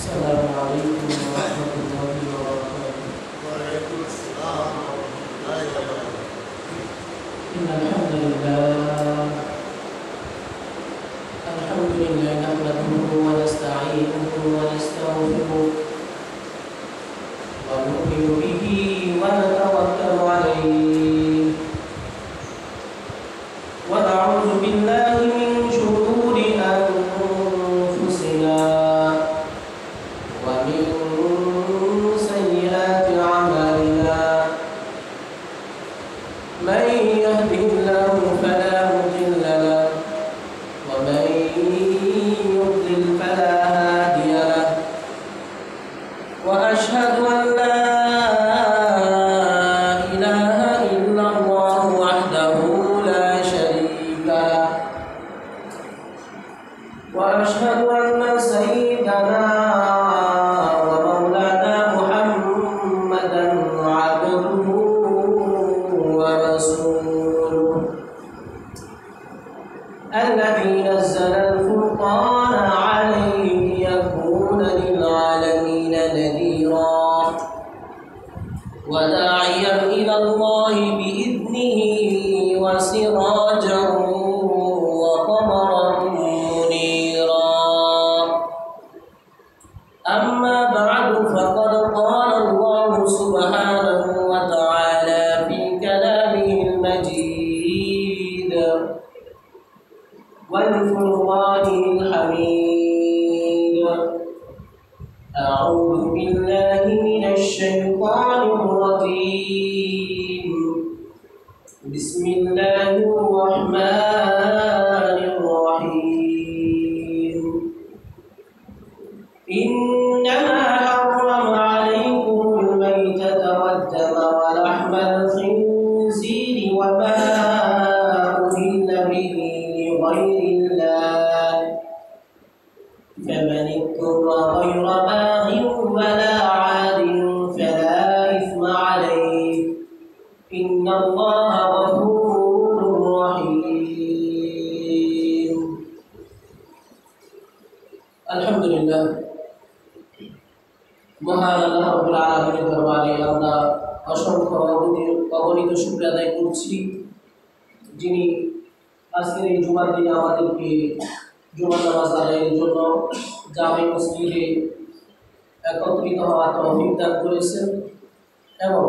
السلام عليكم ورحمة الله وبركاته. وعليكم السلام ورحمة الله وبركاته. إن الحمد لله نحمده ونستعينه ونستغفره ونؤمن به ونتوكل عليه ونعوذ بالله من شرور أنفسنا ومن سيئات أعمالنا من يهده الله فلا مضل له ومن يضلل فلا هادي له وأشهد أن لا إله إلا الله وحده لا شريك له وأشهد أن سيدنا ومولانا محمدا عبده ورسوله الذي نزل الفرقان عليه ليكون للعالمين نذيرا وداعيا إلى الله بإذنه وسراجا وقمرا منيرا أما بعد فقد قال الله سبحانه وتعالى في كلامه المجيد والفرقان الحميد أعوذ بالله من الشيطان الرجيم بسم الله الرحمن الرحيم إنما حرم عليكم الميتة والدم ولحم الخنزير وما أهل به لغير الله فمن اضطر غير باغ ولا عاد فلا إثم عليه إن الله غفور رحيم. الحمد لله মহান আল্লাহ রাব্বুল আলামিনের দরবারে আমরা অসংখ্য অগণিত শুকরিয়া আদায় করছি, যিনি আজকের এই জুমার দিনে আমাদেরকে জুমার নামাজ আদায়ের জন্য জামে মসজিদে একত্রিত হওয়ার তৌফিক দান করেছেন এবং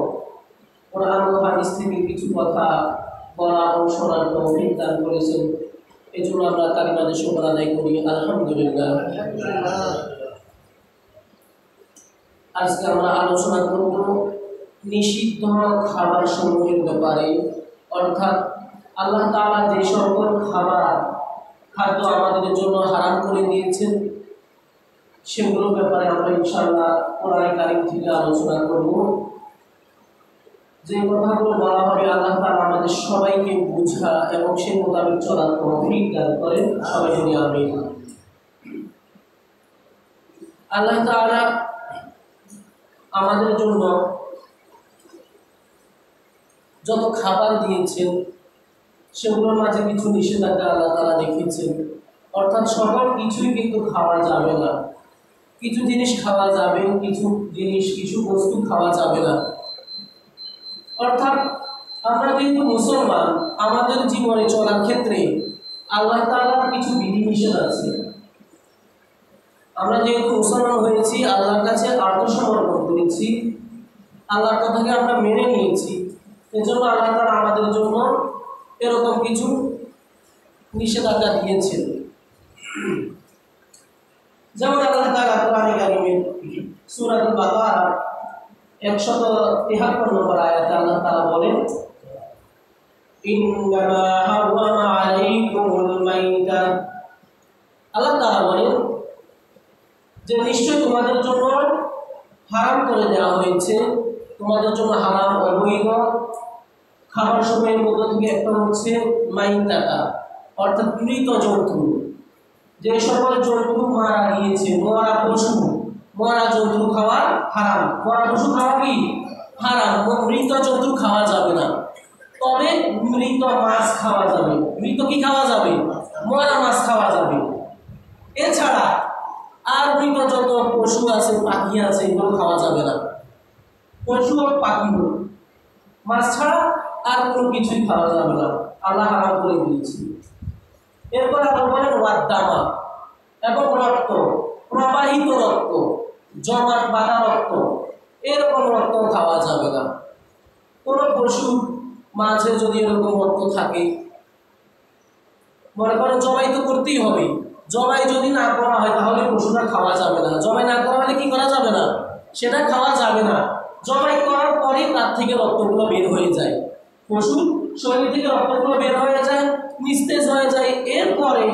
কোরআন ও হাদিস থেকে কিছু কথা বলা ও শোনার তৌফিক দান করেছেন। এই জন্য আমরা কালিমাতে শুকর আদায় করি আলহামদুলিল্লাহ। আজকে আমরা আলোচনা করব নিষিদ্ধ খাবার সমূহের ব্যাপারে, অর্থাৎ আল্লাহ তাআলা যে সকল খাদ্য আমাদের জন্য হারাম করে দিয়েছেন সেগুলোর ব্যাপারে আমরা ইনশাআল্লাহ কোরআন কারীম থেকে আলোচনা করব। যে কথাগুলো বলা হবে আল্লাহ তাআলা আমাদের সবাইকে বোঝা এবং সেই মোতাবেক চলার তৌফিক দান করেন, সবাই বলি আমিন। আল্লাহ তাআলা আমাদের জন্য যত খাবার দিয়েছেন সেগুলোর মাঝে কিছু নিষেধাজ্ঞা আল্লাহ তাআলা রেখেছেন, অর্থাৎ সকল কিছুই কিন্তু খাওয়া যাবে না। কিছু জিনিস খাওয়া যাবে, কিছু বস্তু খাওয়া যাবে না। অর্থাৎ আমরা যেহেতু মুসলমান, আমাদের জীবনে চলার ক্ষেত্রে আল্লাহ তাআলার কিছু বিধিনিষেধ আছে। আমরা যেহেতু মুসলমান হয়েছি, আল্লাহর কাছে আত্মসমর্পণ করেছি, আল্লাহর কথাকে আমরা মেনে নিয়েছি, এজন্য আল্লাহ তাআলা আমাদের জন্য এরকম কিছু নিষেধাজ্ঞা দিয়েছেন। যেমন আল্লাহ তাআলা কোরআনে কারীমে সূরাতুল বাকারা 173 নম্বর আয়াতে আল্লাহ তাআলা বলেন, ইন্নামা হারামা আলাইকুমুল মাইতা, আল্লাহ তাআলা বলেন যে নিশ্চয় তোমাদের জন্য হারাম করে দেওয়া হয়েছে, তোমাদের জন্য হারাম অবৈধ খাবার সময়ের মধ্যে থেকে একটা হচ্ছে মাইতাটা, অর্থাৎ মৃত জন্তু। যে সকল জন্তু মারা গিয়েছে, মরা পশু, মরা জন্তু খাওয়া হারাম। মরা পশু খাওয়া কি হারাম, মৃত জন্তু খাওয়া যাবে না। তবে মৃত মাছ খাওয়া যাবে। মৃত কি খাওয়া যাবে? মরা মাছ খাওয়া যাবে। এছাড়া আর মৃত যত পশু আছে, পাখি আছে, এগুলো খাওয়া যাবে না। পশু ও পাখি হোক, মাছ ছাড়া আর কোনো কিছুই খাওয়া যাবে না, আল্লাহ হারাম করে দিয়েছে। এরপর আল্লাহ বলেন ওয়াদ্দামা, এবং রক্ত, প্রবাহিত রক্ত, জমাট বাঁধা রক্ত, এরকম রক্ত খাওয়া যাবে না। কোনো পশু মাঝে যদি এরকম রক্ত থাকে, মনে করেন জবাই তো করতেই হবে, জবাই যদি না করা হয় তাহলে পশুটা খাওয়া যাবে না। জবাই না করা হলে কি করা যাবে না, সেটা খাওয়া যাবে না। জবাই করার পরে তার থেকে রক্তগুলো বের হয়ে যায়, পশুর শরীর থেকে রক্তগুলো বের হয়ে যায়, নিস্তেজ হয়ে যায়। এরপরে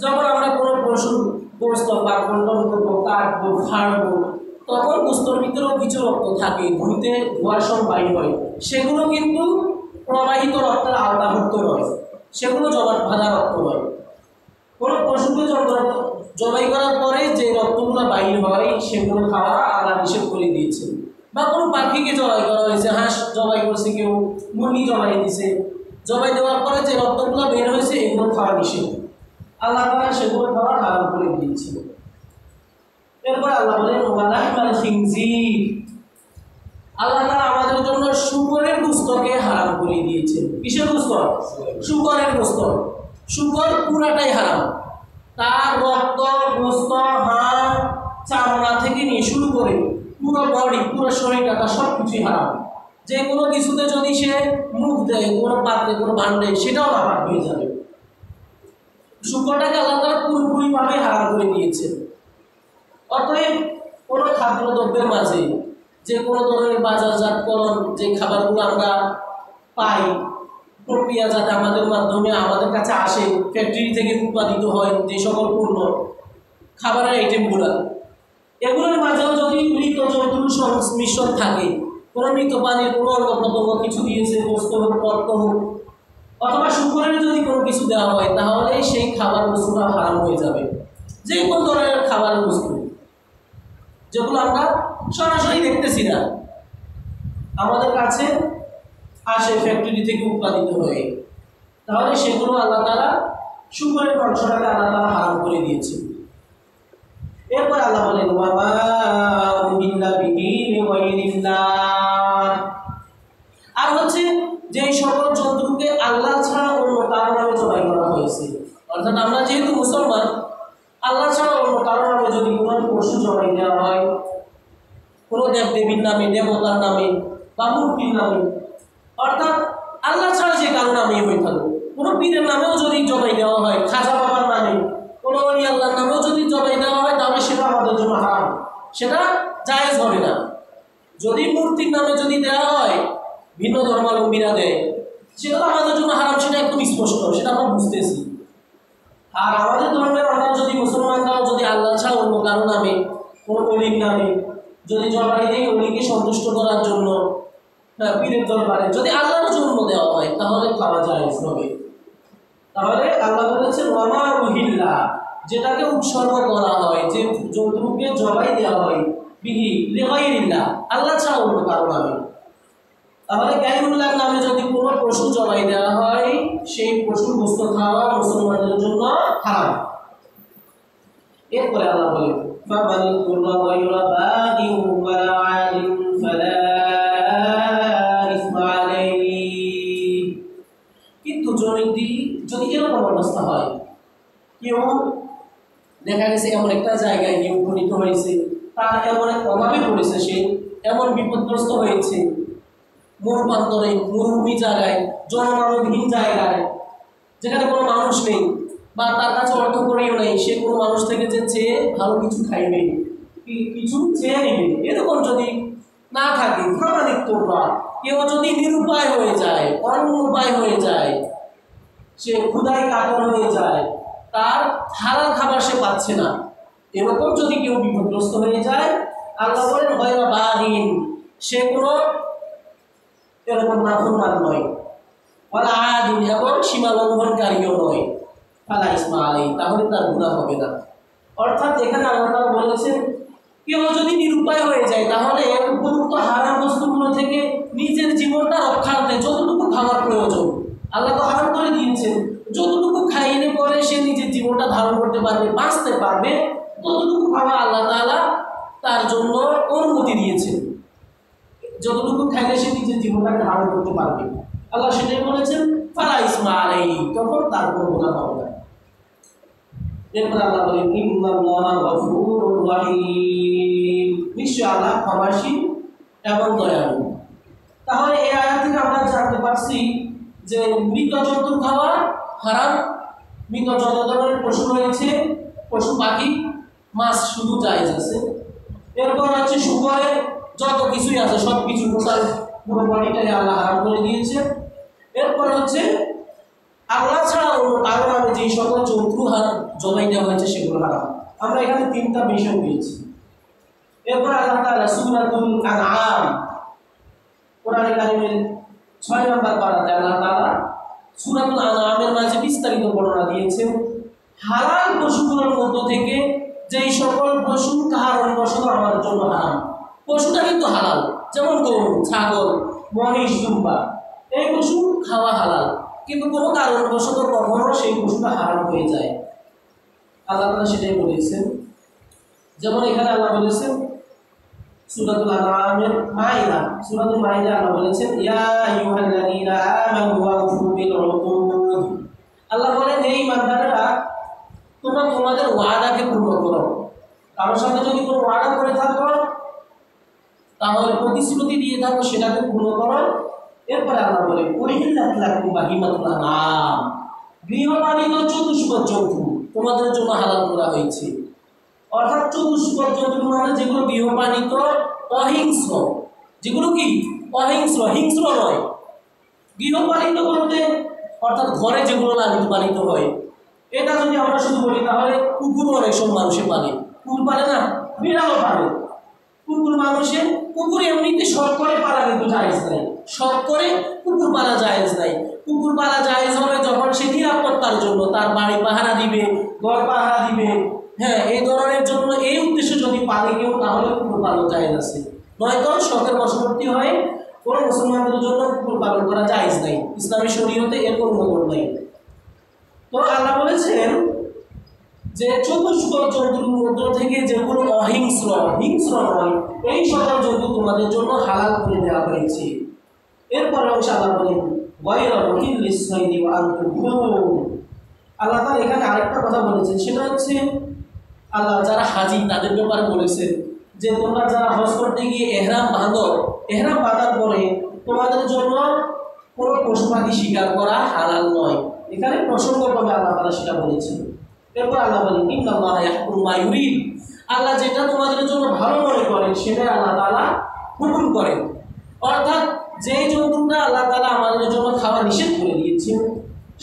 যখন আমরা কোনো পশুর গোস্ত বা খণ্ডন করবো, কাটবো, ফাড়বো, তখন গোস্তর ভিতরেও কিছু রক্ত থাকে, ধোয়ার সময় বাইর হয়, সেগুলো কিন্তু প্রবাহিত রক্তের আওতাভুক্ত নয়, সেগুলো জমাট বাঁধা রক্ত নয়। কোনো পশুকে জবাই করার পরে যে রক্তগুলো বাইর হয় সেগুলো খাওয়া আল্লাহ নিষেধ করে দিয়েছে। বা কোনো পাখিকে জবাই করা হয়েছে, হাঁস জবাই করছে, কেউ মুরগি জবাই দিছে, জবাই দেওয়ার পরে যে রক্তগুলো বের হয়েছে এগুলো খাওয়া নিষেধ, আল্লাহ তাআলা সেগুলো খাওয়া হারাম করে দিয়েছিল। এরপর আল্লাহ বলেন ওয়ালাহমাল খিনজির, আল্লাহ তাআলা আমাদের জন্য শুকরের গোশতকে হারাম করে দিয়েছেন। কিসের গোশত? শুকরের গোশত। শুকর পুরাটাই হারাম, তার রক্ত, গোশত, হাড়, চামড়া থেকে নিয়ে শুরু করে পুরো বডি, পুরো শরীরটা, তার সব কিছুই হারাম। যে কোনো কিছুতে যদি সে মুখ দেয়, কোনো পাত্রে, কোনো ভাণ্ডে, সেটাও নাপাক হয়ে যাবে। শুকরটাকে আল্লাহ তাআলা পুরোপুরিভাবে হারাম করে দিয়েছেন। অতএব কোনো খাদ্যদ্রব্যের মাঝে যে কোনো ধরনের বাজারজাতকরণ, যে খাবারগুলো আমরা পাই, প্রক্রিয়াজাত আমাদের মাধ্যমে আমাদের কাছে আসে, ফ্যাক্টরি থেকে উৎপাদিত হয় যে সকল পণ্য, খাবারের আইটেমগুলো, এগুলোর মাঝেও যদি মৃত জন্তুর সংমিশ্রণ থাকে, কোনো মৃত পানির কোনো অঙ্গ প্রত্যঙ্গ কিছু দিয়েছে, গোস্ত হোক, রক্ত হোক, অথবা শুকরের যদি কোনো কিছু দেওয়া হয়, তাহলে সেই খাবার বস্তুটা হারাম হয়ে যাবে। যে কোনো ধরনের খাবারের বস্তু যেগুলো আমরা সরাসরি দেখতেছি না, আমাদের কাছে আসে ফ্যাক্টরি থেকে উৎপাদিত হয়ে, তাহলে সেগুলো আল্লাহ তাআলা, শুকরের মাংসটাকে আল্লাহ তাআলা হারাম করে দিয়েছে। এরপর আল্লাহ বলেন ওয়ামা উহিল্লা বিহি লিগাইরিল্লাহ, আর হচ্ছে যে সকল জন্তুকে আল্লাহ ছাড়া অন্য কারো নামে জবাই করা হয়েছে, অর্থাৎ আমরা যেহেতু মুসলমান, আল্লাহ ছাড়া অন্য কারো নামে যদি কোনো পশু জবাই দেওয়া হয়, কোনো দেবদেবীর নামে, দেবতার নামে বা মূর্তির নামে, অর্থাৎ আল্লাহ ছাড়া যে কারো নামেই হয়ে থাকুক, কোনো পীরের নামেও যদি জবাই দেওয়া হয়, খাজা বাবার নামে, কোনো অলি আল্লাহর নামেও যদি জবাই দেওয়া হয়, তাহলে সেটা আমাদের জন্য হারাম, সেটা জায়েজ হবে না। যদি মূর্তির নামে যদি দেওয়া হয়, ভিন্ন ধর্মাবলম্বীরা দেয়, সেটা তো আমাদের জন্য হারাম, সেটা একদম স্পষ্ট, সেটা আমরা বুঝতেছি। আর আমাদের ধর্মের আমরা যদি মুসলমানরাও যদি আল্লাহ ছাড়া অন্য কারো নামে, কোনো অলির নামে যদি জবাই দেয়, অলিকে সন্তুষ্ট করার জন্য, পীরের দরবারে যদি আল্লাহর জন্য দেওয়া হয়, তাহলে খাওয়া জায়েজ হবে। তাহলে আল্লাহ বলেছেন ওয়ামা উহিল্লা, যেটাকে উৎসর্গ করা হয়, যে জন্তুকে জবাই দেওয়া হয়, বিহি লিগাইরিল্লাহ, আল্লাহ ছাড়া অন্য কারো নামে। তাহলে গায়রুল্লাহর নামে যদি কোনো পশু জবাই দেওয়া হয়, সেই পশুর গোশত খাওয়া মুসলমানদের জন্য হারাম। এরপরে আল্লাহ বলেন ফামান কুল্লা গায়রা বাগিন ওয়ালা আলিন ফালা ইসমা আলাইহি, কিন্তু যদি এরকম অবস্থা হয়, কেউ দেখা গেছে এমন একটা জায়গায় কেউ উপনীত হয়েছে, তার এমন এক অভাবে পড়েছে, সে এমন বিপদগ্রস্ত হয়েছে, মরুপ্রান্তরে, মরুভূমি জায়গায়, জনমানবহীন জায়গায়, যেখানে কোনো মানুষ নেই বা তার কাছে অর্থ করেও নেই, সে কোনো মানুষ থেকে যে চেয়ে ভালো কিছু খাইবে, কিছু চেয়ে নেবে, এরকম যদি না থাকে, প্রামাণিক তোমরা, কেউ যদি নিরুপায় হয়ে যায়, অনুপায় হয়ে যায়, সে ক্ষুধায় কাতর হয়ে যায়, তার হালাল খাবার সে পাচ্ছে না, এরকম যদি কেউ বিপদগ্রস্ত হয়ে যায়, আল্লাহ বলেন গায়রা বাগিন, সে কোনো এরকম নাফরমান নয়, ওয়ালা আদিন, এবং সীমা লঙ্ঘনকারীও নয়, ফালা ইসমা আলাইহি, তাহলে তার গুনাহ হবে না। অর্থাৎ এখানে আল্লাহ তাআলা বলেছেন, কেউ যদি নিরুপায় হয়ে যায়, তাহলে উপযুক্ত হারাম বস্তুগুলো থেকে নিজের জীবনটা রক্ষার্থে যতটুকু খাবার প্রয়োজন, আল্লাহ তো হারাম করে দিয়েছেন, যতটুকু খাইলে পরে সে নিজের জীবনটা ধারণ করতে পারবে, বাঁচতে পারবে, ততটুকু খাওয়া আল্লাহ তাআলা তার জন্য অনুমতি দিয়েছেন। যতটুকু খাইলে সে নিজের জীবনটাকে ধারণ করতে পারবে, আল্লাহ সেটাই বলেছেন ফালা ইসমা আলাইহি, তখন তার কোনো গুনাহ হবে না। এরপর আল্লাহ বলেন ইন্নাল্লাহা গফুরুর রহিম, নিশ্চয় আল্লাহ ক্ষমাশীল এবং দয়ালু। তাহলে এই আয়াত থেকে আমরা জানতে পারছি যে মৃত জন্তু খাওয়া হারাম। মৃত যত ধরনের পশু রয়েছে, পশু পাখি, মাছ শুধু জায়েজ আছে। এরপর হচ্ছে শুকরের যত কিছুই আছে সব কিছু পুরো বডিটাই আল্লাহ হারাম করে দিয়েছে। এরপর হচ্ছে আল্লাহ ছাড়া অন্য কারো নামে যে সকল জন্তু জবাই দেওয়া হয়েছে সেগুলো হারাম। আমরা এখানে তিনটা বিষয় পেয়েছি। এরপর আল্লাহ তাআলা সূরাতুল আনআম কোরআনে কারিমের 6 নম্বর পারাতে আল্লাহ তাআলা সূরাতুল আনআমের মাঝে বিস্তারিত বর্ণনা দিয়েছেন হালাল পশুগুলোর মধ্য থেকে যেই সকল পশু কারণবশত আমার জন্য হারাম। পশুটা কিন্তু হালাল, যেমন গরু, ছাগল, মহিষ, দুম্বা, এই পশু খাওয়া হালাল, কিন্তু কোনো কারণবশত কখনো সেই পশুটা হারাম হয়ে যায়। আল্লাহ তাআলা সেটাই বলেছেন। যেমন এখানে আল্লাহ বলেছেন সূরাতুল আনআমের মাইদা, সূরাতুল মাইদা আল্লাহ বলেছেন ইয়া আইয়ুহাল্লাযীনা আমানু ওয়াফু বিল উকুদ। আল্লাহ বলেন হে ঈমানদারেরা, তোমরা তোমাদের ওয়াদাকে পূর্ণ করো। কারোর সাথে যদি কোনো ওয়াদা করে থাকো, তাহলে প্রতিশ্রুতি দিয়ে থাকো, সেটাকে পূর্ণ করো। এরপরে আল্লাহ বলেন উহিল্লাত লাকুম বাহিমাতুল আনআম, গৃহপালিত চতুষ্পদ জন্তু তোমাদের জন্য হালাল করা হয়েছে। অর্থাৎ চতুষ্পদ জন্তু মানে যেগুলো গৃহপালিত, অহিংস্র, যেগুলো কি অহিংস্র, হিংস্র নয়। গৃহপালিত বলতে অর্থাৎ ঘরে যেগুলো লালিত পালিত হয়। এটা যদি আমরা শুধু বলি তাহলে কুকুর অনেক সব মানুষে পালে, কুকুর পালে না, বিড়ালও পালে। কুকুর এমনিতে শখ করে পালা কিন্তু জায়েজ নাই, শখ করে কুকুর পালা জায়েজ নাই। কুকুর পালা জায়েজ হবে যখন সে নিরাপত্তার জন্য তার বাড়ি পাহারা দিবে, ঘর পাহারা দিবে, হ্যাঁ, এই ধরনের জন্য, এই উদ্দেশ্যে যদি পালে কেউ, তাহলে কুকুর পালন জায়েজ আছে। নয়তো শখের বশবর্তী হয়ে কোনো মুসলমানদের জন্য কুকুর পালন করা জায়েজ নাই, ইসলামী শরীয়তে এর কোনো অনুমোদন নাই। তো আল্লাহ বলেছেন যে চতুষ্পদ জন্তুর মধ্য থেকে যেগুলো অহিংস্র, হিংস্র নয়, এই সকল জন্তু তোমাদের জন্য হালাল করে দেওয়া হয়েছে। এরপরে অংশ আল্লাহ বলেন গায়রা মুহিল্লিস সাইদি ওয়া আনতুম হুরুম। আল্লাহ তাআলা এখানে আরেকটা কথা বলেছেন, সেটা হচ্ছে আল্লাহ যারা হাজি তাদের ব্যাপারে বলেছেন যে তোমরা যারা হজ করতে গিয়ে এহরাম বাঁধো, এহরাম বাঁধার পরে তোমাদের জন্য কোনো পশু পাখি শিকার করা হালাল নয়। এখানে প্রসঙ্গক্রমে আল্লাহ তাআলা সেটা বলেছেন। এরপর আল্লাহ বলেন ইন্নাল্লাহা ইয়াহকুমু মা ইউরিদ, আল্লাহ যেটা তোমাদের জন্য ভালো মনে করেন সেটাই আল্লাহ তাআলা হুকুম করেন। অর্থাৎ যে জন্তুটা আল্লাহ তাআলা আমাদের জন্য খাওয়া নিষেধ করে দিয়েছেন,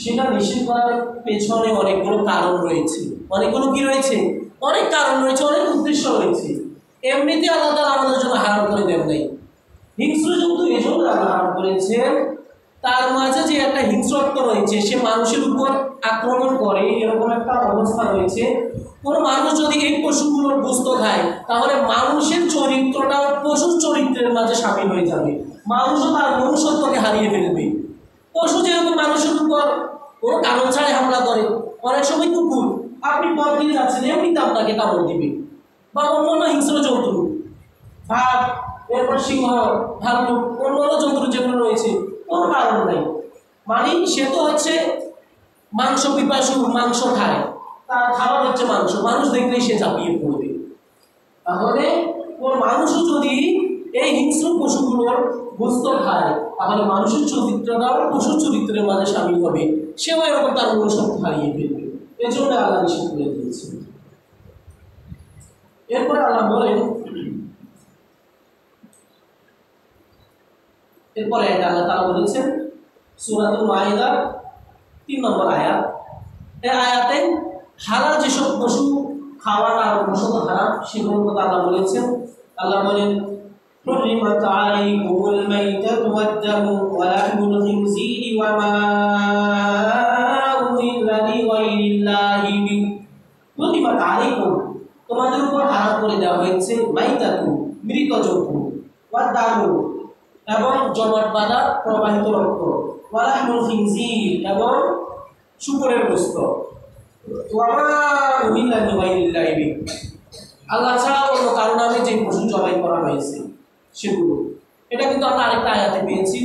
সেটা নিষেধ করার পেছনে অনেকগুলো কারণ রয়েছে। অনেকগুলো কি রয়েছে? অনেক কারণ রয়েছে, অনেক উদ্দেশ্য রয়েছে। এমনিতে আল্লাহ তাআলা আমাদের জন্য হারাম করে দেন নাই। হিংস্র জন্তু এজন্য আল্লাহ হারাম করেছেন, তার মাঝে যে একটা হিংস্রত্ব রয়েছে, সে মানুষের উপর আক্রমণ করে, এরকম একটা অবস্থা রয়েছে। কোনো মানুষ যদি এই পশুগুলোর গোস্ত খায়, তাহলে মানুষের চরিত্রটা পশুর চরিত্রের মাঝে সামিল হয়ে যাবে, মানুষও তার মনুষ্যত্বকে হারিয়ে ফেলবে। পশু যেরকম মানুষের উপর কোনো কারণ ছাড়াই হামলা করে, অনেক সময় কুকুর আপনি পথ দিয়ে যাচ্ছেন এমনিতে আপনাকে কামড় দিবে, বা অন্যান্য হিংস্র জন্তু, বাঘ, এরপর সিংহ, ভাল্লুক, অন্যান্য জন্তু যেগুলো রয়েছে, কোনো কারণ নাই। মানে সে তো হচ্ছে মাংস পিপাসু, মাংস খায়, তার খাবার হচ্ছে মাংস, মানুষ দেখলেই সে ঝাঁপিয়ে পড়বে। তাহলে কোন মানুষও যদি এই হিংস্র পশুগুলোর গোস্ত খায়, তাহলে মানুষের চরিত্রটাও পশুর চরিত্রের মাঝে সামিল হবে, সেও এরকম তার মনুষ্যত্ব হারিয়ে ফেলবে। এই জন্য আল্লাহ নিষেধ করে দিয়েছেন। এরপরে আল্লাহ বলেন, এরপরে আল্লাহ তাআলা বলেছেন সূরাতুল মাইদা 3 নম্বর আয়াত, এই আয়াতে হালাল যেসব পশু খাওয়া কারণবশত হারাম সেগুলোর কথা আল্লাহ বলেছেন। আল্লাহ বলেন حرمت عليكم الميتة والدم ولحم الخنزير وما أهل لغير الله به। حرمت عليكم, তোমাদের উপর হারাম করে দেওয়া হয়েছে, মাইতাতু মৃত জন্তু, ওয়াদামু এবং জমাট বাঁধা প্রবাহিত রক্ত, ওয়ালাহমুল খিনজির এবং শুকরের গোশত, ওয়া মা উহিল্লা লিগাইরিল্লাহি বিহি আল্লাহ ছাড়া অন্য কারো নামে যে পশু জবাই করা হয়েছে সেগুলো, এটা কিন্তু আমরা আরেকটা আয়াতে পেয়েছি।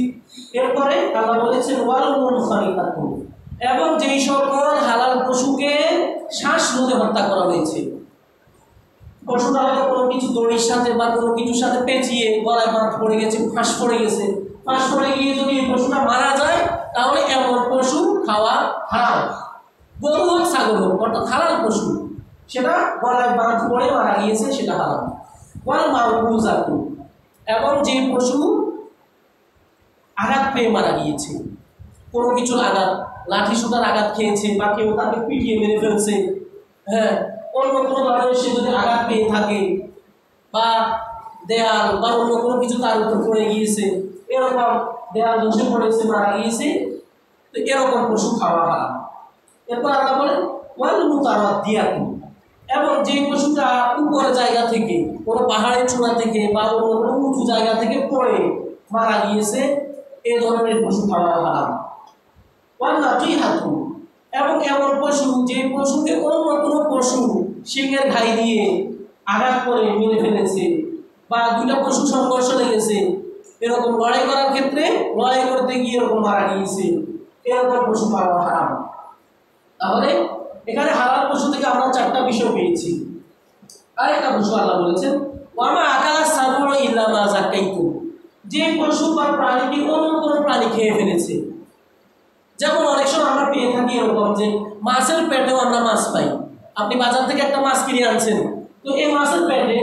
এরপরে আল্লাহ বলেছেন ওয়াল মুনখানিকাতুন, এবং যেই সকল হালাল পশুকে শ্বাস রোধে হত্যা করা হয়েছে। পশুটা হয়তো কোনো কিছু দড়ির সাথে বা কোনো কিছুর সাথে পেঁচিয়ে গলায় বাঁধ পড়ে গেছে, ফাঁস পড়ে গেছে, ফাঁস পড়ে গিয়ে যদি এই পশুটা মারা যায় তাহলে এমন পশু খাওয়া হারাম। গরু হোক ছাগল হোক, অর্থাৎ হালাল পশু, সেটা গলায় বাঁধ পড়ে মারা গিয়েছে সেটা হারাম। ওয়াল মাউকুজাতু, এবং যে পশু আঘাত পেয়ে মারা গিয়েছে, কোনো কিছুর আঘাত, লাঠি সুতার আঘাত খেয়েছে বা কেউ তাকে পিটিয়ে মেরে ফেলছে, হ্যাঁ, অন্য কোনো ধরনের সে যদি আঘাত পেয়ে থাকে বা দেয়াল বা অন্য কোনো কিছু তার উপর পড়ে গিয়েছে, এরকম দেয়াল ধসে পড়েছে মারা গিয়েছে, তো এরকম পশু খাওয়া হারাম। এরপর আল্লাহ বলেন ওয়াল মুতারাদ্দিয়াতু, এবং যে পশুটা উপরের জায়গা থেকে, কোনো পাহাড়ের চূড়া থেকে বা অন্য কোনো উঁচু জায়গা থেকে পড়ে মারা গিয়েছে, এই ধরনের পশু খাওয়া হারাম। ওয়াল নাতিহাতু, এবং এমন পশু যে পশুকে অন্য কোনো পশু শিংয়ের ঘাই দিয়ে আঘাত করে মেরে ফেলেছে বা দুইটা পশু সংঘর্ষ লেগেছে, এরকম লড়াই করার ক্ষেত্রে লড়াই করতে গিয়ে এরকম মারা গিয়েছে, এরকম পশু খাওয়া হারাম। তাহলে এখানে হালাল পশু থেকে আমরা চারটা বিষয় পেয়েছি। আরেকটা পশু আল্লাহ বলেছেন ওয়ামা আকালা সাবু ইল্লা মা যাকাইতুম, যে পশু বা প্রাণীকে অন্য কোনো প্রাণী খেয়ে ফেলেছে। যেমন অনেক সময় আমরা পেয়ে থাকি এরকম যে মাছের পেটেও আমরা মাছ পাই। আপনি বাজার থেকে একটা মাছ কিনে আনছেন, তো এই মাছের পেটে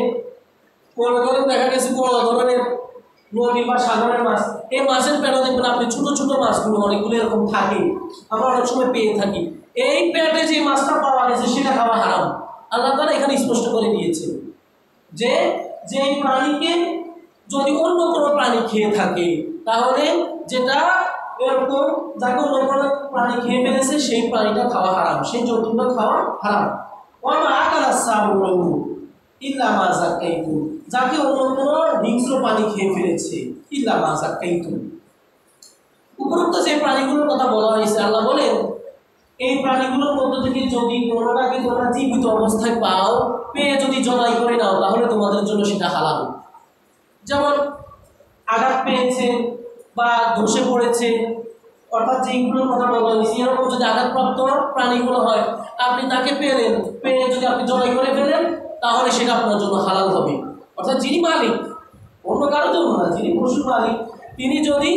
কোনো ধরনের দেখা গেছে কোনো ধরনের নদী বা সাগরের মাছ, এই মাছের পেটেও দেখবেন আপনি ছোট ছোট মাছগুলো অনেকগুলো এরকম থাকে, আমরা অনেক সময় পেয়ে থাকি। এই পেটে যে মাছটা পাওয়া গেছে সেটা খাওয়া হারাম। আল্লাহ তাআলা এখানে স্পষ্ট করে দিয়েছে যে যে প্রাণীকে যদি অন্য কোনো প্রাণী খেয়ে থাকে, তাহলে যেটা এরকম যাকে অন্য কোনো প্রাণী খেয়ে ফেলেছে সেই প্রাণীটা খাওয়া হারাম, সেই জন্তুটা খাওয়া হারাম। ওয়ামা আকালা সাবু ইল্লা মা যাকাইতুম, যাকে অন্য কোনো হিংস্র প্রাণী খেয়ে ফেলেছে, ইল্লা মা যাকাইতুম। উপরোক্ত যে প্রাণীগুলোর কথা বলা হয়েছে, আল্লাহ বলেন এই প্রাণীগুলোর মধ্য থেকে যদি কোনোটাকে তোমরা জীবিত অবস্থায় পাও, পেয়ে যদি জবাই করে নাও, তাহলে তোমাদের জন্য সেটা হালাল। যেমন আঘাত পেয়েছে বা ধসে পড়েছে, অর্থাৎ যেগুলোর কথা বলা হয়েছে, এরকম যদি আঘাতপ্রাপ্ত প্রাণীগুলো হয়, আপনি তাকে পেলেন, পেয়ে যদি আপনি জবাই করে ফেলেন, তাহলে সেটা আপনার জন্য হালাল হবে। অর্থাৎ যিনি মালিক, অন্য কারো জন্য না, যিনি পশুর মালিক, তিনি যদি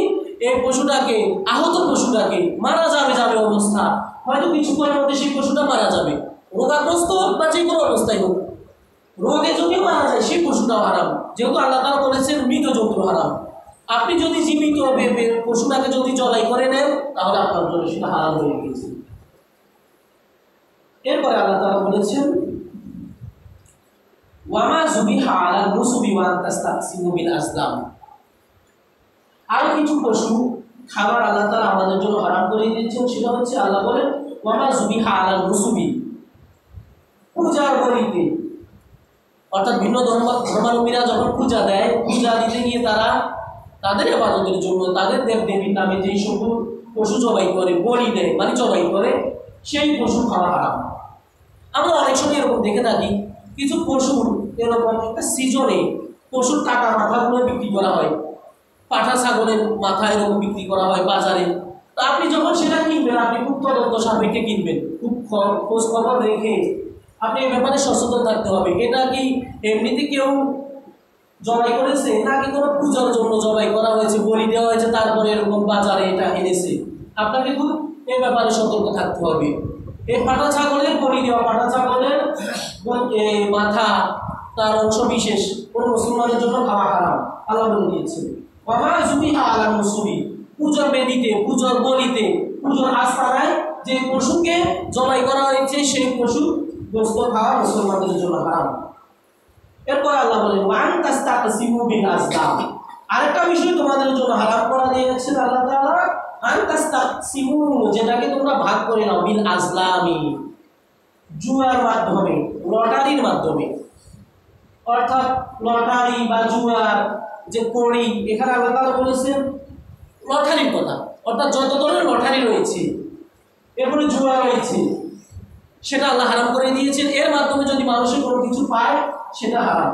এই পশুটাকে, আহত পশুটাকে, মারা যাবে যাবে অবস্থা, হয়তো কিছুক্ষণের মধ্যে সেই পশুটা মারা যাবে, রোগাগ্রস্ত হোক বা যে কোনো অবস্থায় হোক, রোগে যদি মারা যায় সেই পশুটাও হারাম, যেহেতু আল্লাহ তাআলা বলেছেন মৃত জন্তু হারাম। আপনি যদি জীবিত পশুটাকে যদি জবাই করে নেন, তাহলে আপনার জন্য সেটা হারাম হয়ে গেছে। এরপরে আল্লাহ তাআলা বলেছেন ওয়ামা যুবিহা আলা নুসুবি ওয়া তাস্তাকসিমু বিল আজলাম, আর কিছু পশু খাবার আল্লাহ তাআলা আমাদের জন্য হারাম করে দিয়েছেন। সেটা হচ্ছে আল্লাহ বলেন ওয়ামা যুবিহা আলা নুসুবি, পূজার বলিতে, অর্থাৎ ভিন্ন ধর্মাবলম্বীরা যখন পূজা দেয়, পূজা দিতে গিয়ে তারা তাদের ইবাদতের জন্য তাদের দেব দেবীর নামে যেই সকল পশু জবাই করে, বলি দেয়, মানে জবাই করে, সেই পশু খাওয়া হারাম। আমরা অনেক সময় এরকম দেখে থাকি, কিছু পশুর এরকম একটা সিজনে পশুর কাটা মাথাগুলো বিক্রি করা হয়, পাঠা ছাগলের মাথা এরকম বিক্রি করা হয় বাজারে। তো আপনি যখন সেটা কিনবেন, আপনি খুব তদন্ত সাপেক্ষে কিনবেন, খুব খোঁজ খবর রেখে আপনি এই ব্যাপারে সচেতন থাকতে হবে। এটা কি এমনিতে কেউ জবাই করেছে নাকি কোনো পূজার জন্য জবাই করা হয়েছে, বলি দেওয়া হয়েছে, তারপরে এরকম বাজারে এটা এনেছে? আপনাকে খুব এই ব্যাপারে সতর্ক থাকতে হবে। এই পাঠা ছাগলের বলি দেওয়া, পাঠা ছাগলের মাথা, তার অংশ বিশেষ কোনো মুসলমানের জন্য খাওয়া হারাম, আল্লাহ বলে দিয়েছে। ওয়ামা যুবিহা আলা নুসুবি, পূজার বেদিতে, পূজার বলিতে, পূজার আস্তানায় যে পশুকে জবাই করা হয়েছে সেই পশু গোশত খাওয়া মুসলমানদের জন্য হারাম। এরপর আল্লাহ বলেন ওয়ান তাস্তাকসিমু বিল আজলাম, আরেকটা বিষয় তোমাদের জন্য হারাম করা দিয়েছেন আল্লাহ তাআলা, আন তাস্তাকসিমু, যেটাকে তোমরা ভাগ করে নাও, বিল আজলামি, জুয়ার মাধ্যমে, লটারির মাধ্যমে। অর্থাৎ লটারি বা জুয়ার যে কড়ি, এখানে আল্লাহ তাআলা বলেছেন লটারির কথা, অর্থাৎ যত ধরনের লটারি রয়েছে, এরপরে জুয়া রয়েছে, সেটা আল্লাহ হারাম করে দিয়েছেন। এর মাধ্যমে যদি মানুষের কোনো কিছু পায় সেটা হারাম।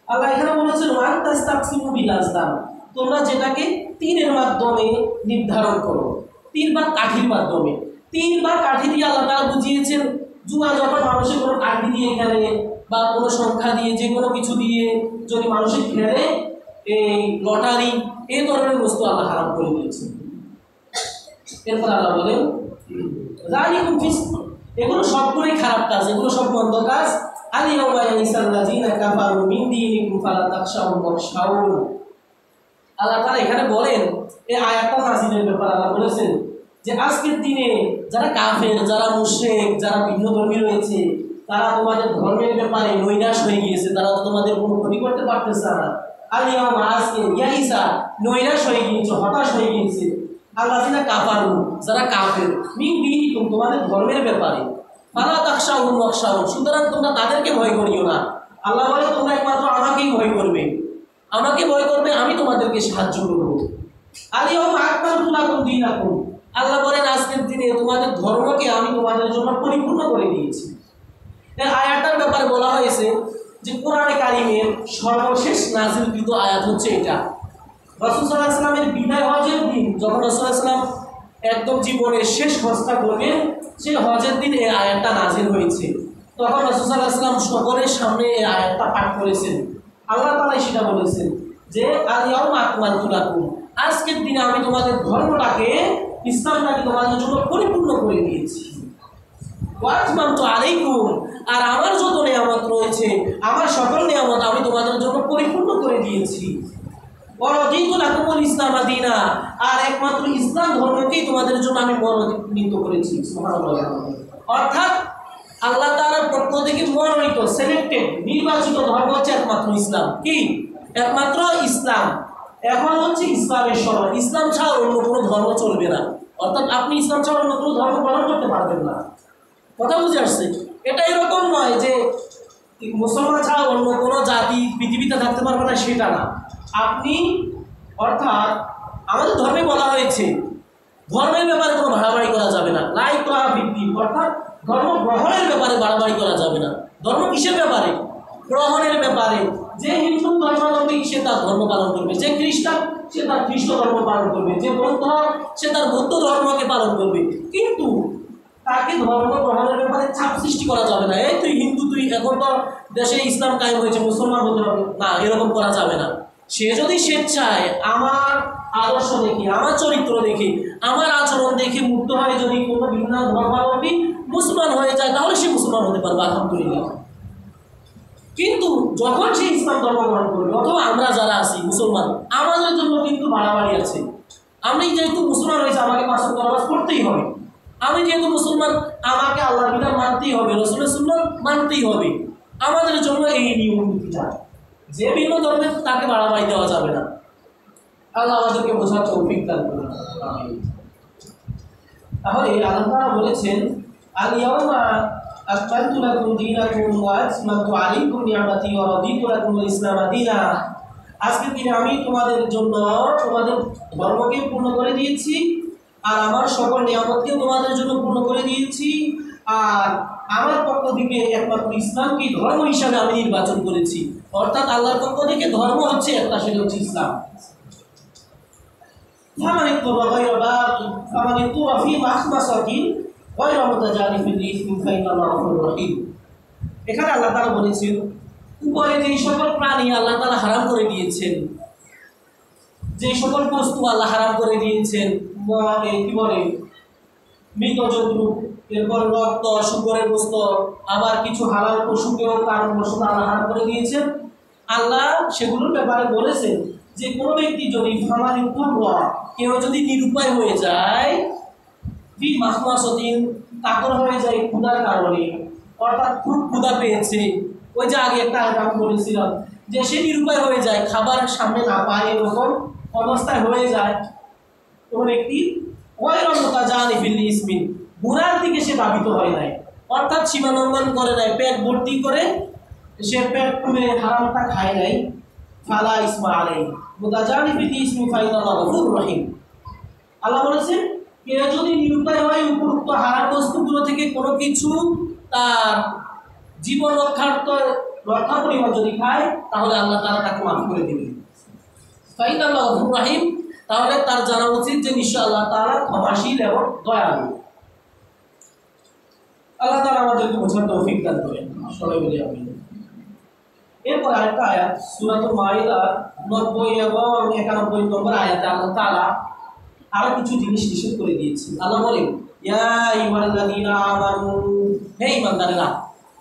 আল্লাহ এখানে বলেছেন ওয়ান তাস্তাকসিমু বিল আজলাম, তোমরা যেটাকে তীরের মাধ্যমে নির্ধারণ করো, তীর বা কাঠির মাধ্যমে। তীর বা কাঠি দিয়ে আল্লাহ তাআলা বুঝিয়েছেন জুয়া যখন মানুষের কোনো কাঠি দিয়ে খেলে বা কোনো সংখ্যা দিয়ে যে কোনো কিছু দিয়ে যদি মানুষের খেলে, এই লটারি এই ধরনের বস্তু আল্লাহ হারাম করে দিয়েছেন। এরপর আল্লাহ বলেন যালিকুম ফিসক, এগুলো সবগুলোই খারাপ কাজ, এগুলো সব মন্দ কাজ। আলিয়াউমা ইয়াইসাল্লাযিনা কাফারু মিন দীনিকুম ফালা তাখশাউহুম ওয়াখশাউন। আল্লাহ তাআলা এখানে বলেন, এই আয়াতটা নাযিলের ব্যাপারে আল্লাহ বলেছেন যে আজকের দিনে যারা কাফের, যারা মুশরিক, যারা ভিন্ন ধর্মী রয়েছে, তারা তোমাদের ধর্মের ব্যাপারে নৈরাশ হয়ে গিয়েছে, তারা তোমাদের কোনো ক্ষতি করতে পারতেছে না। আলিয়াউমা, আজকে ইয়াইসা নৈরাশ হয়ে গিয়েছে, হতাশ হয়ে গিয়েছে। আল্লাযিনা কাফারু, যারা কাফের, মিন দীনিকুম তোমাদের ধর্মের ব্যাপারে, ফালা তাখশাউহুম ওয়াখশাউন, সুতরাং তোমরা তাদেরকে ভয় করিও না। আল্লাহ বলে তোমরা একমাত্র আমাকেই ভয় করবে, আমাকে ভয় করবে, আমি তোমাদেরকে সাহায্য করব। আলিয়াউমা আকমালতু লাকুম দীনাকুম, আল্লাহ বলেন আজকের দিনে তোমাদের ধর্মকে আমি তোমাদের জন্য পরিপূর্ণ করে দিয়েছি। এই আয়াতটার ব্যাপারে বলা হয়েছে যে কোরআনে কারিমের সর্বশেষ নাযিলকৃত আয়াত হচ্ছে এটা। রাসূল সাল্লাল্লাহু আলাইহি ওয়াসাল্লামের বিদায় হজের দিন যখন রাসূল সাল্লাল্লাহু আলাইহি ওয়াসাল্লাম একদম জীবনের শেষ হজটা করবেন, সেই হজের দিন এই আয়াতটা নাযিল হয়েছে। তখন রাসূল সাল্লাল্লাহু আলাইহি ওয়াসাল্লাম সকলের সামনে এই আয়াতটা পাঠ করেছেন। আল্লাহ তাআলা সেটা বলেছেন যে আল-ইয়াউমা আকমালতু লাকুম, আজকের দিনে আমি তোমাদের ধর্মটাকে, ইসলামটাকে তোমাদের জন্য পরিপূর্ণ করে দিয়েছি। ওয়া আতমামতু আলাইকুম, আর আমার যত নিয়ামত রয়েছে, আমার সকল নিয়ামত আমি তোমাদের জন্য পরিপূর্ণ করে দিয়েছি। ওয়া রাদিতু লাকুমুল ইসলাম দীনা, আর একমাত্র ইসলাম ধর্মকেই তোমাদের জন্য আমি মনোনীত করেছি। সুবহানাল্লাহ। অর্থাৎ আল্লাহ তাআলার পক্ষ থেকে মনোনীত, সিলেক্টেড, নির্বাচিত ধর্ম হচ্ছে একমাত্র ইসলাম। কি? একমাত্র ইসলাম। এখন হচ্ছে ইসলামের সময়, ইসলাম ছাড়া অন্য কোনো ধর্ম চলবে না। অর্থাৎ আপনি ইসলাম ছাড়া অন্য কোনো ধর্ম পালন করতে পারবেন না। কথা বুঝে আসছে? এটা এরকম নয় যে মুসলমান ছাড়া অন্য কোনো জাতি পৃথিবীতে থাকতে পারবে না, সেটা না। আপনি, অর্থাৎ আমাদের ধর্মে বলা হয়েছে ধর্মের ব্যাপারে কোনো বাড়াবাড়ি করা যাবে না। লা ইকরাহা ফিদ্দীন, অর্থাৎ ধর্ম গ্রহণের ব্যাপারে বাড়াবাড়ি করা যাবে না। ধর্ম কিসের ব্যাপারে? গ্রহণের ব্যাপারে। যে হিন্দু ধর্মাবলম্বী সে তার ধর্ম পালন করবে, যে খ্রিস্টান সে তার খ্রিস্ট ধর্ম পালন করবে, যে বৌদ্ধ সে তার বৌদ্ধ ধর্মকে পালন করবে। কিন্তু তাকে ধর্ম গ্রহণের ব্যাপারে চাপ সৃষ্টি করা যাবে না। এই তুই হিন্দু, তুই এখন তো দেশে ইসলাম কায়েম হয়েছে, মুসলমান হতে হবে না, এরকম করা যাবে না। সে যদি স্বেচ্ছায় আমার আদর্শ দেখে, আমার চরিত্র দেখে, আমার আচরণ দেখে মুগ্ধ হয়ে যদি কোনো ভিন্ন ধর্মাবলম্বী মুসলমান হয়ে যায়, তাহলে সে মুসলমান হতে পারবে, আলহামদুলিল্লাহ। কিন্তু যখন সে ইসলাম ধর্ম গ্রহণ করবে, অথবা আমরা যারা আছি মুসলমান, আমাদের জন্য কিন্তু বাড়াবাড়ি আছে। আমি যেহেতু মুসলমান হয়েছে, আমাকে পাঁচ ওয়াক্ত নামাজ পড়তেই হবে। আমি যেহেতু মুসলমান, আমাকে আল্লাহর বিধান মানতেই হবে, রাসূলের সুন্নাত মানতেই হবে। আমাদের জন্য এই নিয়ম নীতিটা, যে ভিন্ন ধর্মের তাকে বাড়াবাড়ি দেওয়া যাবে না। আল্লাহ আমাদেরকে বোঝার তৌফিক দান করুন। তাহলে আল্লাহ তাআলা বলেছেন আল-ইয়াউমা আকমালতু লাকুম দীনাকুম ওয়া আতমামতু আলাইকুম নি'মাতি ওয়া রাদিতু লাকুমুল ইসলাম দীনা, আজকের দিনে আমি তোমাদের জন্য তোমাদের ধর্মকে পূর্ণ করে দিয়েছি, আর আমার সকল নিয়ামতকে তোমাদের জন্য পূর্ণ করে দিয়েছি, আর আমার পক্ষ থেকে একমাত্র ইসলামকে ধর্ম হিসাবে আমি নির্বাচন করেছি। অর্থাৎ আল্লাহর পক্ষ থেকে ধর্ম হচ্ছে একটা, সেটা হচ্ছে ইসলাম। এখানে আল্লাহ তাআলা বলেছেন উপরে যে সকল প্রাণী আল্লাহ তাআলা হারাম করে দিয়েছেন, যে সকল বস্তু আল্লাহ হারাম করে দিয়েছেন, কি বলে মৃত জন্তু, এরপর রক্ত, শুকরের গোশত, আবার কিছু হালাল পশুকেও কারণ বশত আল্লাহ হারাম করে দিয়েছেন। আল্লাহ সেগুলোর ব্যাপারে বলেছেন যে কোনো ব্যক্তি যদি ফামানি পূর্ব, কেউ যদি নিরুপায় হয়ে যায়, ফি মাখমাসাতিন, তাকর হয়ে যায় ক্ষুধার কারণে, অর্থাৎ খুব ক্ষুধা পেয়েছে, ওই যে আগে একটা আয়াত বলেছিলাম যে সে নিরুপায় হয়ে যায়, খাবার সামনে না পায়, এরকম অবস্থায় হয়ে যায় কোনো ব্যক্তি, গুনার দিকে সে ধাবিত হয় নাই, অর্থাৎ সীমালঙ্ঘন করে নাই, পেট ভর্তি করে সে পেট পুরে হারামটা খায় নাই, ফালা ইসমা আলাইহি মুতাজানি ফিল ইসমি ফাইনাল্লাহু গফুরুর রহিম। আল্লাহ বলেছেন কেউ যদি নিরুপায় হয় উপরোক্ত হারাম বস্তুগুলো থেকে কোনো কিছু তার জীবন রক্ষা পরিমাণ যদি খায় তাহলে আল্লাহ তাআলা তাকে মাফ করে দিবেন। ফাইন আল্লাহ গফুর রাহিম, তাহলে তার জানা উচিত যে নিশ্চয় আল্লাহ তাআলা ক্ষমাশীল এবং দয়ালু। আল্লাহ তাআলা আমাদেরকে বোঝার তৌফিক দান করেন, সবাই বলি আমিন। এরপর আরেকটা আয়াত সূরাতুল মাইদার 90 এবং 91 নম্বর আয়াতে আল্লাহ তাআলা আরো কিছু জিনিস নিষেধ করে দিয়েছেন। আল্লাহ বলেন, ইয়া আইয়ুহাল্লাযীনা আমানু, হে ঈমানদারেরা,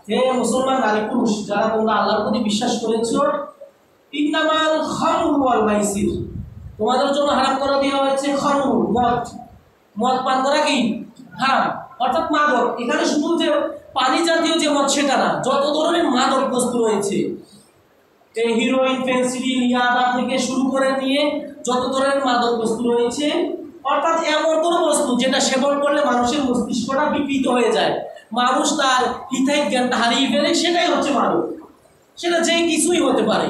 হে মুসলমান নারী পুরুষ যারা তোমরা আল্লাহর প্রতি বিশ্বাস করেছো, ইন্নামাল খামরু ওয়াল মাইসির, তোমাদের জন্য হারাম করে দেওয়া হয়েছে খামর, মদ পান করা কি হারাম, অর্থাৎ মাদক। এখানে শুধু যে পানি জাতীয় যে মদ সেটা না, যত ধরনের মাদক বস্তু রয়েছে, এই হিরোইন, ফেন্সিডিল, ইয়াবা থেকে শুরু করে নিয়ে যত ধরনের মাদক বস্তু রয়েছে, অর্থাৎ এমন কোনো বস্তু যেটা সেবন করলে মানুষের মস্তিষ্কটা বিকৃত হয়ে যায়, মানুষ তার হিতাহিত জ্ঞানটা হারিয়ে ফেলে, সেটাই হচ্ছে মাদক। সেটা যে কিছুই হতে পারে,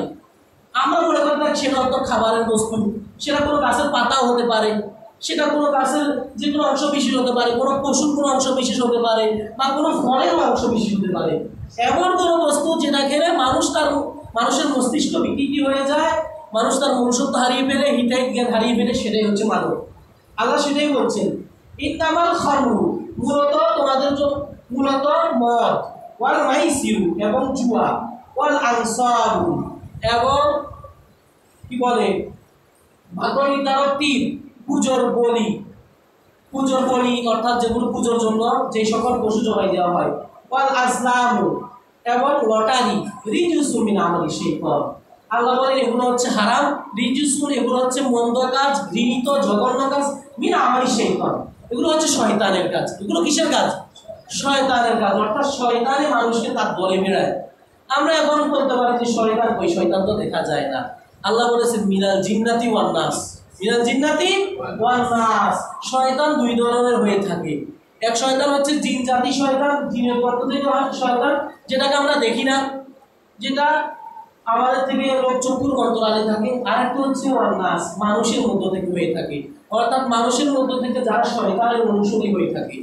আমরা মনে করি না সেটা হয়তো খাবারের বস্তু, সেটা কোনো গাছের পাতাও হতে পারে, সেটা কোনো গাছের যে কোনো অংশ বিশেষ হতে পারে, কোনো পশুর কোনো অংশ বিশেষ হতে পারে, বা কোনো ফলেরও অংশ বিশেষ হতে পারে। এমন কোনো বস্তু যেটা খেলে মানুষের মস্তিষ্ক বিকৃতি হয়ে যায়, মানুষ তার মনুষ্যত্ব হারিয়ে ফেলে, হিতাহিত জ্ঞান হারিয়ে ফেলে, সেটাই হচ্ছে মাদক। আল্লাহ সেটাই বলছেন, ইন্নামাল খামরু, মূলত মদ, ওয়াল মাইসিরু এবং জুয়া, ওয়াল আনসাবু এবং কি বলে ভাগ্যনির্ধারক তীর, পুজোর বলি অর্থাৎ যেগুলো পুজোর জন্য যে সকল পশু জবাই দেওয়া হয়, ওয়াল আজলামু এবং লটারি, রিজুসুম মিন আমালি শাইতান। আল্লাহ বলেন এগুলো হচ্ছে হারাম, রিজুসুম এগুলো হচ্ছে মন্দ কাজ, ঘৃণিত জঘন্য কাজ, মিন আমালি শাইতান এগুলো হচ্ছে শয়তানের কাজ। এগুলো কিসের কাজ? শয়তানের কাজ, অর্থাৎ শয়তানে মানুষকে তার দলে বেড়ায়। আমরা এখন বলতে পারি যে শয়তান কই, শয়তান তো দেখা যায় না। আল্লাহ বলেছেন মিনাল জিন্নাতি ওয়ান নাস, মিনাল জিন্নাতি ওয়ান নাস। শয়তান দুই ধরনের হয়ে থাকে। এক শয়তান হচ্ছে জিন জাতি শয়তান, জিনের পক্ষ থেকে শয়তান, যেটাকে আমরা দেখি না, যেটা আমাদের থেকে লোক চক্ষুর অন্তরালে থাকে। আর একটা হচ্ছে ওয়ান নাস, মানুষের মধ্য থেকে হয়ে থাকে, অর্থাৎ মানুষের মধ্য থেকে যারা শয়তানের অনুসারী হয়ে থাকে।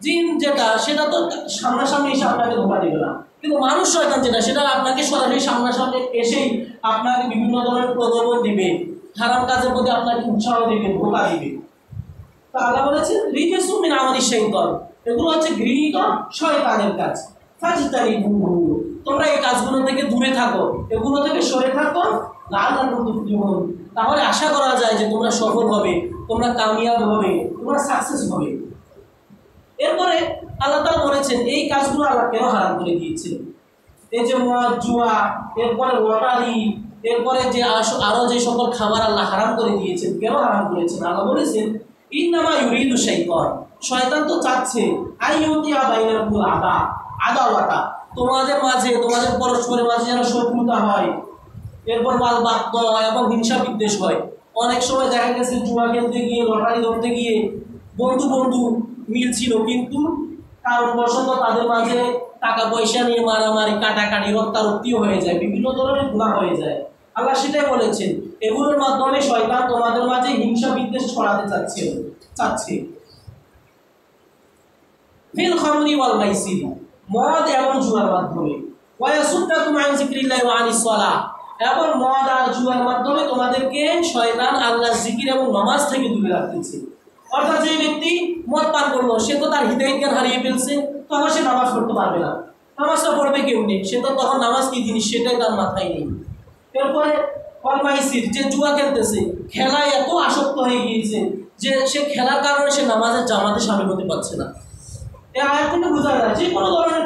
জিন যেটা সেটা তো সামনাসামনি এসে আপনাকে ধোকা দিবে না, কিন্তু মানুষ শয়তান যেটা সেটা আপনাকে সরাসরি সামনাসামনি এসেই আপনাকে বিভিন্ন ধরনের প্রলোভন দিবে, হারাম কাজের প্রতি আপনাকে উৎসাহ দিবে, ধোকা দিবে। তো আল্লাহ বলেছেন রিজসুম মিন আমালি শাইতান, এগুলো হচ্ছে ঘৃণিত শয়তানের কাজ। ফাজতানিবুহু, তোমরা এই কাজগুলো থেকে দূরে থাকো, এগুলো থেকে সরে থাকো, লাআল্লাকুম তুফলিহুন, তাহলে আশা করা যায় যে তোমরা সফল হবে, তোমরা কামিয়াব হবে, তোমরা সাকসেস হবে। এরপরে আল্লাহ তাআলা বলেছেন এই কাজগুলো আল্লাহ কেন হারাম করে দিয়েছেন। এই যে মদ, জুয়া, এরপরে লটারি, এরপরে যে আরো যে সকল খাবার আল্লাহ হারাম করে দিয়েছেন, কেন হারাম করেছেন? আল্লাহ বলেছেন ইন্নামা ইউরিদু শাইতান, শয়তান তো চাচ্ছে আইয়ুতিয়া বাইনাকুল আদাওয়াতা, তোমাদের মাঝে, তোমাদের পরস্পরের মাঝে যেন শত্রুতা হয়, এরপর বাগদত্ব এবং হিংসা বিদ্বেষ হয়। অনেক সময় দেখা গেছে জুয়া খেলতে গিয়ে, লটারি ধরতে গিয়ে বন্ধু মিল ছিল, কিন্তু কারণবশত তাদের মাঝে টাকা পয়সা নিয়ে মারামারি, কাটাকাটি, রক্তারক্তিও হয়ে যায়, বিভিন্ন ধরনের গুনাহ হয়ে যায়। আল্লাহ সেটাই বলেছেন, এগুলোর মাধ্যমে শয়তান তোমাদের মাঝে হিংসা বিদ্বেষ ছড়াতে চাচ্ছে। ফিল খামরি ওয়াল মাইসির, মদ এবং জুয়ার মাধ্যমে, ওয়া ইয়াসুদ্দাকুম আন যিকরিল্লাহি ওয়া আনিস সালাহ, এবং মদ আর জুয়ার মাধ্যমে তোমাদেরকে শয়তান আল্লাহর জিকির এবং নামাজ থেকে দূরে রাখতেছে। অর্থাৎ যে ব্যক্তি মদ পান করলো সে তো তার হিদায়াত জ্ঞান হারিয়ে ফেলছে, তখন সে নামাজ পড়তে পারবে না। নামাজটা পড়বে কেমনি? সে তো তখন নামাজ কি জিনিস সেটাই তার মাথায় নেই। এরপরে ওয়াল মাইসির, যে জুয়া খেলতেছে, খেলায় এত আসক্ত হয়ে গিয়েছে যে সে খেলার কারণে সে নামাজের জামাতে শামিল হতে পারছে না। এই আয়াত থেকে বোঝা যায় যে কোনো ধরনের